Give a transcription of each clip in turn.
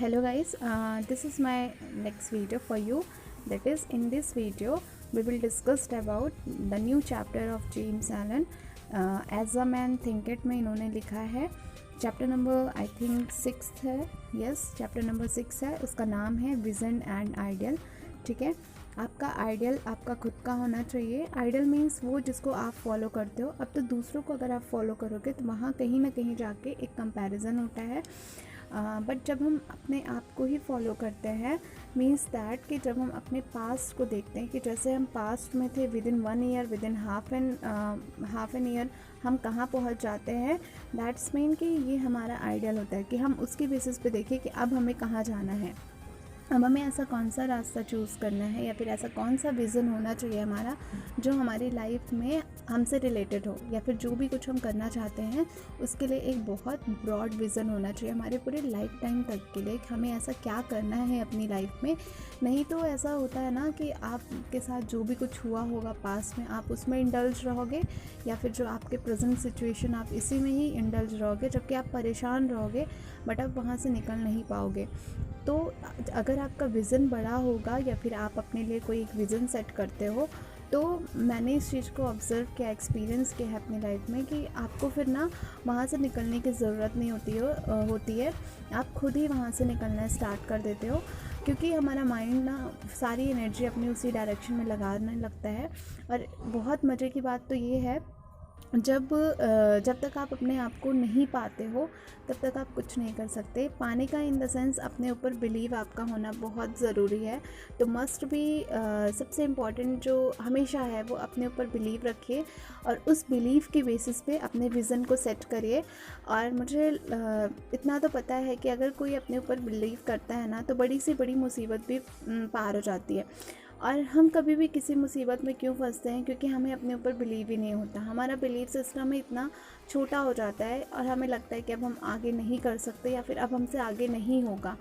Hello guys, this is my next video for you. That is, in this video we will discuss about the new chapter of James Allen. As a Man Thinketh में इन्होंने लिखा है chapter number I think 6 है. Yes, chapter number 6 है. उसका नाम है vision and ideal. ठीक है, आपका आइडियल आपका खुद का होना चाहिए. आइडियल मीन्स वो जिसको आप फॉलो करते हो. अब तो दूसरों को अगर आप फॉलो करोगे तो वहाँ कहीं ना कहीं जाके एक कंपैरिजन होता है. बट जब हम अपने आप को ही फॉलो करते हैं मीन्स दैट कि जब हम अपने पास्ट को देखते हैं कि जैसे हम पास्ट में थे, with in 1 year, with in half an year हम कहाँ पहुँच जाते हैं. दैट्स मीन कि ये हमारा आइडियल होता है कि हम उसकी बेसिस पे देखें कि अब हमें कहाँ जाना है, अब हमें ऐसा कौन सा रास्ता चूज़ करना है, या फिर ऐसा कौन सा विज़न होना चाहिए हमारा जो हमारी लाइफ में हमसे रिलेटेड हो, या फिर जो भी कुछ हम करना चाहते हैं उसके लिए एक बहुत ब्रॉड विज़न होना चाहिए हमारे पूरे लाइफ टाइम तक के लिए. हमें ऐसा क्या करना है अपनी लाइफ में. नहीं तो ऐसा होता है ना कि आपके साथ जो भी कुछ हुआ होगा पास्ट में आप उसमें इंडल्ज रहोगे, या फिर जो आपके प्रेजेंट सिचुएशन आप इसी में ही इंडल्ज रहोगे, जबकि आप परेशान रहोगे बट आप वहाँ से निकल नहीं पाओगे. तो अगर आपका विज़न बड़ा होगा या फिर आप अपने लिए कोई एक विज़न सेट करते हो, तो मैंने इस चीज़ को ऑब्ज़र्व किया, एक्सपीरियंस किया है अपनी लाइफ में कि आपको फिर ना वहाँ से निकलने की ज़रूरत नहीं होती है. आप खुद ही वहाँ से निकलना स्टार्ट कर देते हो, क्योंकि हमारा माइंड ना सारी एनर्जी अपनी उसी डायरेक्शन में लगाने लगता है. और बहुत मज़े की बात तो ये है, जब तक आप अपने आप को नहीं पाते हो तब तक आप कुछ नहीं कर सकते. पाने का इन द सेंस अपने ऊपर बिलीव आपका होना बहुत ज़रूरी है. तो मस्ट भी सबसे इम्पॉर्टेंट जो हमेशा है वो अपने ऊपर बिलीव रखिए और उस बिलीव के बेसिस पे अपने विज़न को सेट करिए. और मुझे इतना तो पता है कि अगर कोई अपने ऊपर बिलीव करता है ना तो बड़ी से बड़ी मुसीबत भी पार हो जाती है. और हम कभी भी किसी मुसीबत में क्यों फंसते हैं, क्योंकि हमें अपने ऊपर बिलीव ही नहीं होता. हमारा बिलीव सिस्टम इतना छोटा हो जाता है और हमें लगता है कि अब हम आगे नहीं कर सकते या फिर अब हमसे आगे नहीं होगा.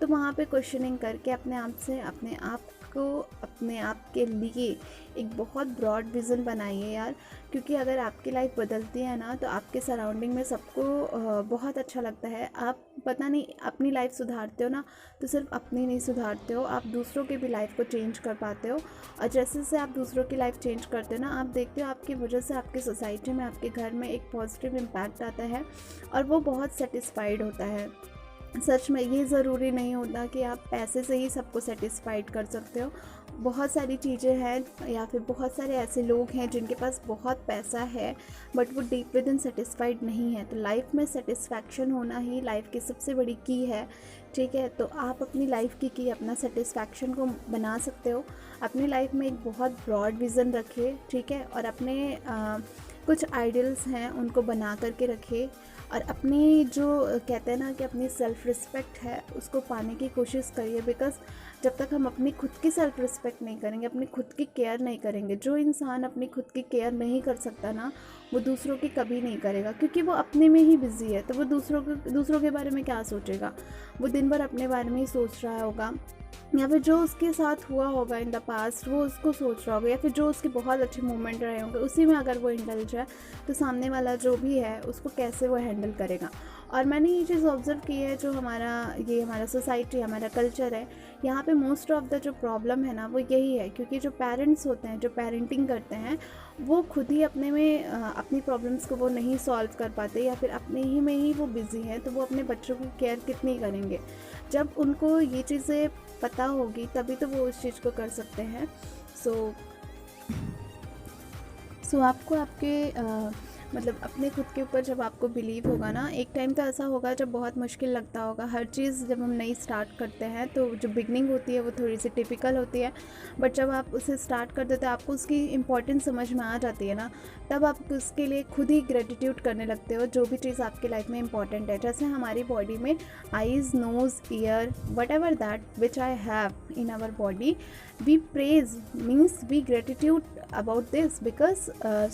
तो वहाँ पे क्वेश्चनिंग करके अपने आप से अपने आप के लिए एक बहुत ब्रॉड विज़न बनाइए यार. क्योंकि अगर आपकी लाइफ बदलती है ना तो आपके सराउंडिंग में सबको बहुत अच्छा लगता है. आप पता नहीं अपनी लाइफ सुधारते हो ना तो सिर्फ अपनी नहीं सुधारते हो, आप दूसरों की भी लाइफ को चेंज कर पाते हो. और जैसे जैसे आप दूसरों की लाइफ चेंज करते हो ना, आप देखते हो आपकी वजह से आपकी सोसाइटी में, आपके घर में एक पॉजिटिव इम्पैक्ट आता है और वो बहुत सेटिस्फाइड होता है. सच में ये ज़रूरी नहीं होता कि आप पैसे से ही सबको सेटिस्फाइड कर सकते हो. बहुत सारी चीज़ें हैं या फिर बहुत सारे ऐसे लोग हैं जिनके पास बहुत पैसा है बट वो डीप विद इन सेटिस्फाइड नहीं है. तो लाइफ में सेटिस्फैक्शन होना ही लाइफ की सबसे बड़ी की है. ठीक है, तो आप अपनी लाइफ की अपना सेटिस्फैक्शन को बना सकते हो. अपनी लाइफ में एक बहुत ब्रॉड विज़न रखिए. ठीक है, और अपने कुछ आइडियल्स हैं उनको बना करके रखिए. और अपनी जो कहते हैं ना कि अपनी सेल्फ़ रिस्पेक्ट है उसको पाने की कोशिश करिए. बिकॉज़ जब तक हम अपनी खुद की सेल्फ़ रिस्पेक्ट नहीं करेंगे, अपनी खुद की केयर नहीं करेंगे, जो इंसान अपनी खुद की केयर नहीं कर सकता ना वो दूसरों की कभी नहीं करेगा, क्योंकि वो अपने में ही बिज़ी है. तो वो दूसरों के बारे में क्या सोचेगा. वो दिन भर अपने बारे में ही सोच रहा होगा, या फिर जो उसके साथ हुआ होगा इन द पास्ट वो उसको सोच रहा होगा, या फिर जो उसके बहुत अच्छे मोमेंट रहे होंगे उसी में अगर वो इंडल्ज है तो सामने वाला जो भी है उसको कैसे वो हैंडल करेगा. और मैंने ये चीज़ ऑब्ज़र्व की है, जो हमारा सोसाइटी, हमारा कल्चर है, यहाँ पे मोस्ट ऑफ द जो प्रॉब्लम है ना वो यही है. क्योंकि जो पेरेंट्स होते हैं, जो पेरेंटिंग करते हैं, वो खुद ही अपने में अपनी प्रॉब्लम्स को वो नहीं सॉल्व कर पाते, या फिर अपने ही में ही वो बिज़ी हैं. तो वो अपने बच्चों की केयर कितनी करेंगे. जब उनको ये चीज़ें पता होगी तभी तो वो उस चीज़ को कर सकते हैं. सो आपको आपके मतलब अपने खुद के ऊपर जब आपको बिलीव होगा ना, एक टाइम तो ऐसा होगा जब बहुत मुश्किल लगता होगा. हर चीज़ जब हम नई स्टार्ट करते हैं तो जो बिगनिंग होती है वो थोड़ी सी टिपिकल होती है, बट जब आप उसे स्टार्ट कर देते हो आपको उसकी इम्पोर्टेंस समझ में आ जाती है ना, तब आप उसके लिए खुद ही ग्रेटिट्यूड करने लगते हो जो भी चीज़ आपकी लाइफ में इंपॉर्टेंट है. जैसे हमारी बॉडी में eyes, nose, ear, whatever that which I have in our body, we praise means we gratitude about this, because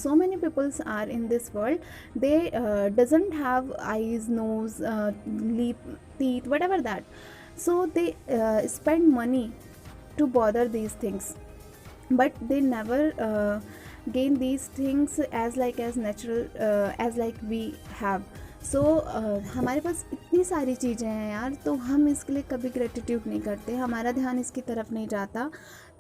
so many peoples are in this world, they doesn't have eyes, nose, lip, teeth, whatever that. So they spend money to bother these things, but they never gain these things as natural as like we have. सो हमारे पास इतनी सारी चीज़ें हैं यार, तो हम इसके लिए कभी ग्रेटिट्यूड नहीं करते, हमारा ध्यान इसकी तरफ नहीं जाता।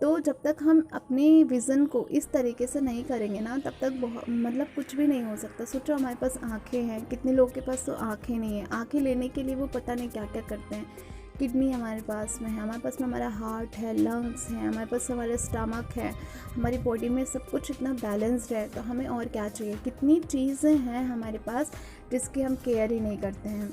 तो जब तक हम अपने विज़न को इस तरीके से नहीं करेंगे ना, तब तक बहुत मतलब कुछ भी नहीं हो सकता। सोचो हमारे पास आँखें हैं, कितने लोग के पास तो आँखें नहीं हैं, आँखें लेने के लिए वो पता नहीं क्या क्या करते हैं। किडनी हमारे पास में है, हमारे पास में हमारा हार्ट है, लंग्स हैं, हमारे पास हमारा स्टमक है, हमारी बॉडी में सब कुछ इतना बैलेंस्ड है, तो हमें और क्या चाहिए। कितनी चीज़ें हैं हमारे पास जिसकी हम केयर ही नहीं करते हैं।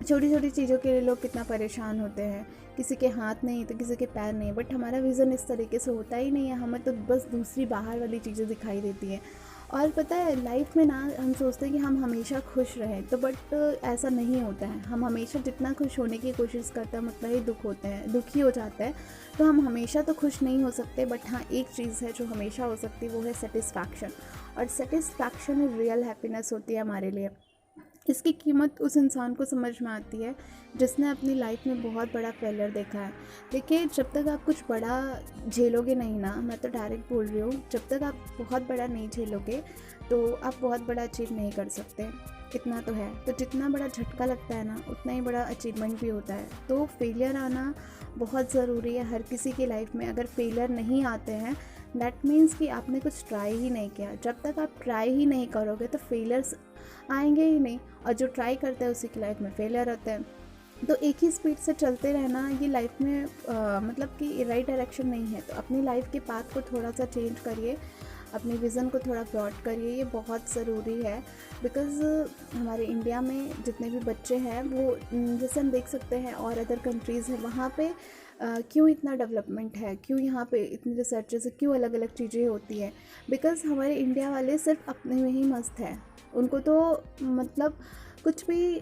छोटी छोटी चीज़ों के लिए लोग कितना परेशान होते हैं, किसी के हाथ नहीं तो किसी के पैर नहीं, बट हमारा विज़न इस तरीके से होता ही नहीं है, हमें तो बस दूसरी बाहर वाली चीज़ें दिखाई देती हैं। और पता है लाइफ में ना हम सोचते हैं कि हम हमेशा खुश रहें, तो बट ऐसा नहीं होता है। हम हमेशा जितना खुश होने की कोशिश करते हैं उतना ही दुखी हो जाता है। तो हम हमेशा तो खुश नहीं हो सकते, बट हाँ एक चीज़ है जो हमेशा हो सकती है, वो है सेटिस्फैक्शन। और सेटिस्फैक्शन रियल हैप्पीनेस होती है हमारे लिए। इसकी कीमत उस इंसान को समझ में आती है जिसने अपनी लाइफ में बहुत बड़ा फेलियर देखा है। देखिए जब तक आप कुछ बड़ा झेलोगे नहीं ना, मैं तो डायरेक्ट बोल रही हूँ, जब तक आप बहुत बड़ा नहीं झेलोगे तो आप बहुत बड़ा अचीव नहीं कर सकते। इतना तो है। तो जितना बड़ा झटका लगता है ना, उतना ही बड़ा अचीवमेंट भी होता है। तो फेलियर आना बहुत ज़रूरी है हर किसी की लाइफ में। अगर फेलियर नहीं आते हैं दैट मीन्स कि आपने कुछ ट्राई ही नहीं किया। जब तक आप ट्राई ही नहीं करोगे तो फेलियर्स आएंगे ही नहीं, और जो ट्राई करते हैं उसी की लाइफ में फेलियर होते हैं। तो एक ही स्पीड से चलते रहना ये लाइफ में मतलब कि राइट डायरेक्शन नहीं है। तो अपनी लाइफ के पाथ को थोड़ा सा चेंज करिए, अपनी विज़न को थोड़ा ब्रॉड करिए, ये बहुत ज़रूरी है। बिकॉज़ हमारे इंडिया में जितने भी बच्चे हैं वो जैसे हम देख सकते हैं और अदर कंट्रीज़ हैं, वहाँ पे क्यों इतना डेवलपमेंट है, क्यों यहाँ पे इतनी रिसर्चेस है, क्यों अलग अलग चीज़ें होती हैं। बिकॉज़ हमारे इंडिया वाले सिर्फ अपने में ही मस्त है। उनको तो मतलब कुछ भी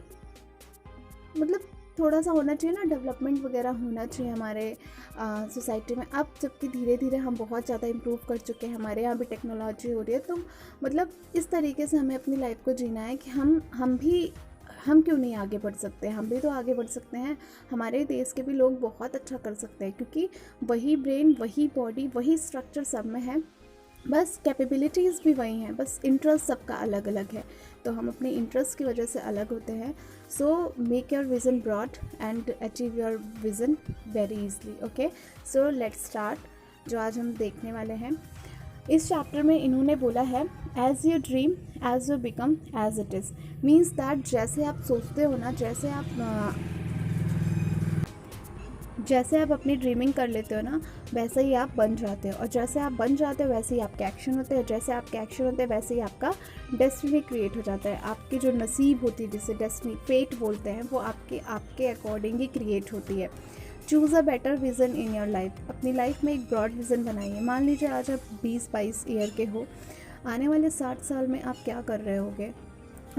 मतलब थोड़ा सा होना चाहिए ना, डेवलपमेंट वगैरह होना चाहिए हमारे सोसाइटी में। अब जबकि धीरे धीरे हम बहुत ज़्यादा इम्प्रूव कर चुके हैं, हमारे यहाँ भी टेक्नोलॉजी हो रही है। तो मतलब इस तरीके से हमें अपनी लाइफ को जीना है कि हम क्यों नहीं आगे बढ़ सकते। हम भी तो आगे बढ़ सकते हैं। हमारे देश के भी लोग बहुत अच्छा कर सकते हैं, क्योंकि वही ब्रेन, वही बॉडी, वही स्ट्रक्चर सब में है, बस कैपेबिलिटीज़ भी वही हैं, बस इंटरेस्ट सबका अलग अलग है। तो हम अपने इंटरेस्ट की वजह से अलग होते हैं। So make your vision broad and achieve your vision very easily. Okay, so let's start. जो आज हम देखने वाले हैं इस चैप्टर में, इन्होंने बोला है as you dream as you become as it is. Means that जैसे आप सोचते हो ना, जैसे आप अपनी ड्रीमिंग कर लेते हो ना, वैसे ही आप बन जाते हो। और जैसे आप बन जाते हो वैसे ही आपके एक्शन होते हैं, जैसे आपके एक्शन होते हैं वैसे ही आपका डेस्टिनी क्रिएट हो जाता है। आपकी जो नसीब होती है, जिसे डेस्टिनी फेट बोलते हैं, वो आपके अकॉर्डिंग ही क्रिएट होती है। Choose a better vision in your life. अपनी लाइफ में एक ब्रॉड विज़न बनाइए। मान लीजिए आज आप 20-22 ईयर के हो, आने वाले 60 साल में आप क्या कर रहे होगे,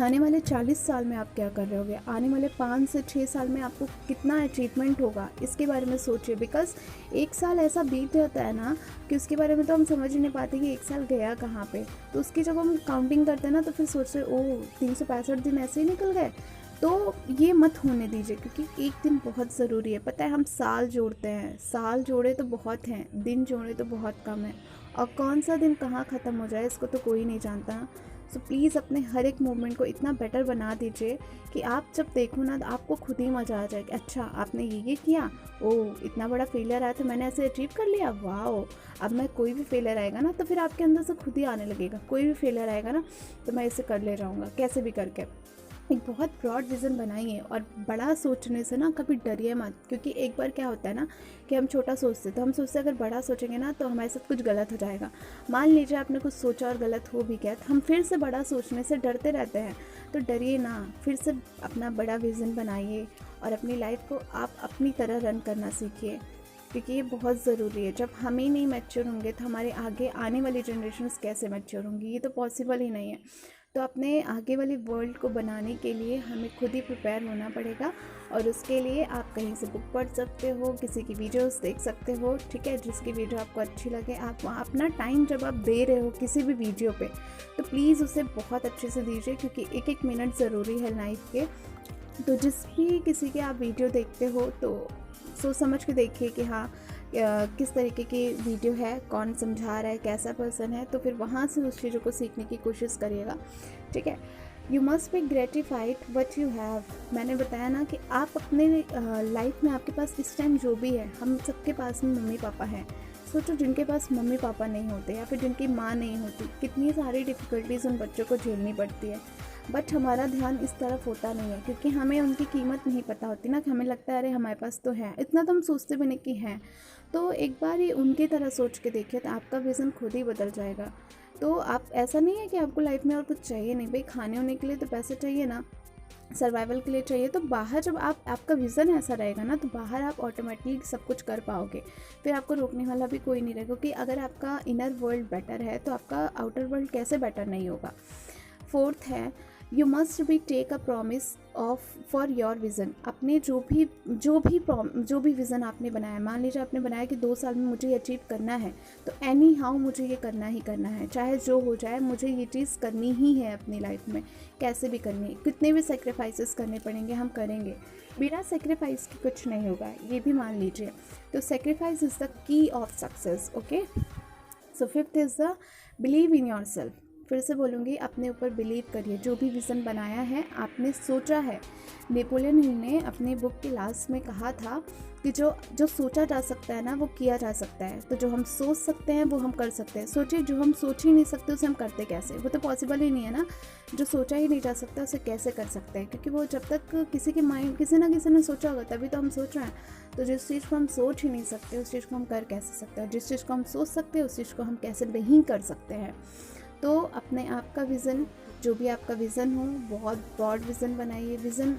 आने वाले 40 साल में आप क्या कर रहे होगे, आने वाले 5 से 6 साल में आपको कितना अचीवमेंट होगा, इसके बारे में सोचिए। बिकॉज़ एक साल ऐसा बीत जाता है ना कि उसके बारे में तो हम समझ ही नहीं पाते कि एक साल गया कहाँ पे। तो उसकी जब हम काउंटिंग करते हैं ना, तो फिर सोचते ओह 365 दिन ऐसे ही निकल गए। तो ये मत होने दीजिए, क्योंकि एक दिन बहुत ज़रूरी है। पता है हम साल जोड़ते हैं, साल जोड़े तो बहुत हैं, दिन जोड़े तो बहुत कम है, और कौन सा दिन कहाँ ख़त्म हो जाए इसको तो कोई नहीं जानता। सो प्लीज़ अपने हर एक मूवमेंट को इतना बेटर बना दीजिए कि आप जब देखो ना तो आपको खुद ही मज़ा आ जाए कि अच्छा आपने ये किया, ओह इतना बड़ा फेलियर आया था मैंने ऐसे अचीव कर लिया, वाह। अब मैं कोई भी फेलियर आएगा ना तो फिर आपके अंदर से खुद ही आने लगेगा। कोई भी फेलियर आएगा ना तो मैं इसे कर ले जाऊँगा कैसे भी करके। एक बहुत ब्रॉड विज़न बनाइए, और बड़ा सोचने से ना कभी डरिए मत। क्योंकि एक बार क्या होता है ना कि हम छोटा सोचते, तो हम सोचते अगर बड़ा सोचेंगे ना तो हमारे साथ कुछ गलत हो जाएगा। मान लीजिए आपने कुछ सोचा और गलत हो भी गया, तो हम फिर से बड़ा सोचने से डरते रहते हैं। तो डरिए ना, फिर से अपना बड़ा विज़न बनाइए और अपनी लाइफ को आप अपनी तरह रन करना सीखिए, क्योंकि ये बहुत ज़रूरी है। जब हम ही नहीं मैच्योर होंगे तो हमारे आगे आने वाली जनरेशन्स कैसे मैच्योर होंगी, ये तो पॉसिबल ही नहीं है। तो अपने आगे वाली वर्ल्ड को बनाने के लिए हमें खुद ही प्रिपेयर होना पड़ेगा, और उसके लिए आप कहीं से बुक पढ़ सकते हो, किसी की वीडियोस देख सकते हो, ठीक है। जिसकी वीडियो आपको अच्छी लगे, आप वहाँ अपना टाइम जब आप दे रहे हो किसी भी वीडियो पे, तो प्लीज़ उसे बहुत अच्छे से दीजिए, क्योंकि एक एक मिनट ज़रूरी है लाइफ के। तो जिस भी किसी के आप वीडियो देखते हो तो सोच समझ के देखिए कि हाँ किस तरीके की वीडियो है, कौन समझा रहा है, कैसा पर्सन है, तो फिर वहाँ से उस चीज़ों को सीखने की कोशिश करिएगा, ठीक है। You must B gratified what you have. मैंने बताया ना कि आप अपने लाइफ में आपके पास इस टाइम जो भी है, हम सबके पास में मम्मी पापा हैं। सोचो जिनके पास मम्मी पापा नहीं होते या फिर जिनकी माँ नहीं होती, कितनी सारी डिफ़िकल्टीज़ उन बच्चों को झेलनी पड़ती है। बट हमारा ध्यान इस तरफ होता नहीं है क्योंकि हमें उनकी कीमत नहीं पता होती ना, कि हमें लगता है अरे हमारे पास तो है, इतना तो हम सोचते भी नहीं कि हैं। तो एक बार ये उनकी तरह सोच के देखिए तो आपका विज़न खुद ही बदल जाएगा। तो आप, ऐसा नहीं है कि आपको लाइफ में और कुछ चाहिए नहीं, भाई खाने होने के लिए तो पैसे चाहिए ना, सर्वाइवल के लिए चाहिए। तो बाहर जब आपका विज़न ऐसा रहेगा ना, तो बाहर आप ऑटोमेटिकली सब कुछ कर पाओगे, फिर आपको रोकने वाला भी कोई नहीं रहेगा। क्योंकि अगर आपका इनर वर्ल्ड बेटर है तो आपका आउटर वर्ल्ड कैसे बेटर नहीं होगा। फोर्थ है, you must be take a promise of for your vision. अपने जो भी विज़न आपने बनाया, मान लीजिए आपने बनाया कि 2 साल में मुझे ये अचीव करना है, तो एनी हाउ मुझे ये करना ही करना है, चाहे जो हो जाए मुझे ये चीज़ करनी ही है अपनी लाइफ में, कैसे भी करनी है, कितने भी सेक्रीफाइसेस करने पड़ेंगे हम करेंगे। बिना सेक्रीफाइस के कुछ नहीं होगा, ये भी मान लीजिए। तो sacrifice is the key of success. Okay, so fifth is the believe in your self. फिर से बोलूँगी, अपने ऊपर बिलीव करिए। जो भी विज़न बनाया है, आपने सोचा है। नेपोलियन हिल ने अपनी बुक के लास्ट में कहा था कि जो सोचा जा सकता है ना, वो किया जा सकता है। तो जो हम सोच सकते हैं वो हम कर सकते हैं। सोचिए, जो हम सोच ही नहीं सकते उसे हम करते कैसे? वो तो पॉसिबल ही नहीं है ना। जो सोचा ही नहीं जा सकता उसे कैसे कर सकते हैं? क्योंकि वो जब तक किसी ना किसी ने सोचा होगा तभी तो हम सोच रहे हैं। तो जिस चीज़ को हम सोच ही नहीं सकते उस चीज़ को हम कर कैसे सकते हैं? जिस चीज़ को हम सोच सकते हैं उस चीज़ को हम कैसे नहीं कर सकते हैं? तो अपने आप का विज़न, जो भी आपका विज़न हो, बहुत ब्रॉड विज़न बनाइए। विज़न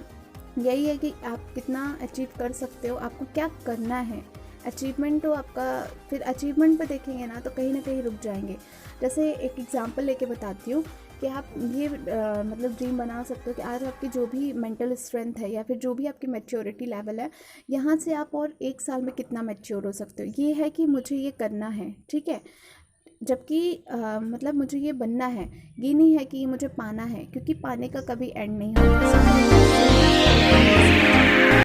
यही है कि आप कितना अचीव कर सकते हो, आपको क्या करना है। अचीवमेंट तो आपका, फिर अचीवमेंट पे देखेंगे ना तो कहीं ना कहीं रुक जाएंगे। जैसे एक एग्जांपल लेके बताती हूँ कि आप ये मतलब ड्रीम बना सकते हो कि आज आपकी जो भी मेंटल स्ट्रेंथ है या फिर जो भी आपकी मैच्योरिटी लेवल है, यहाँ से आप और 1 साल में कितना मैच्योर हो सकते हो। ये है कि मुझे ये करना है, ठीक है। जबकि मतलब मुझे ये बनना है, ये नहीं है कि ये मुझे पाना है, क्योंकि पाने का कभी एंड नहीं होता।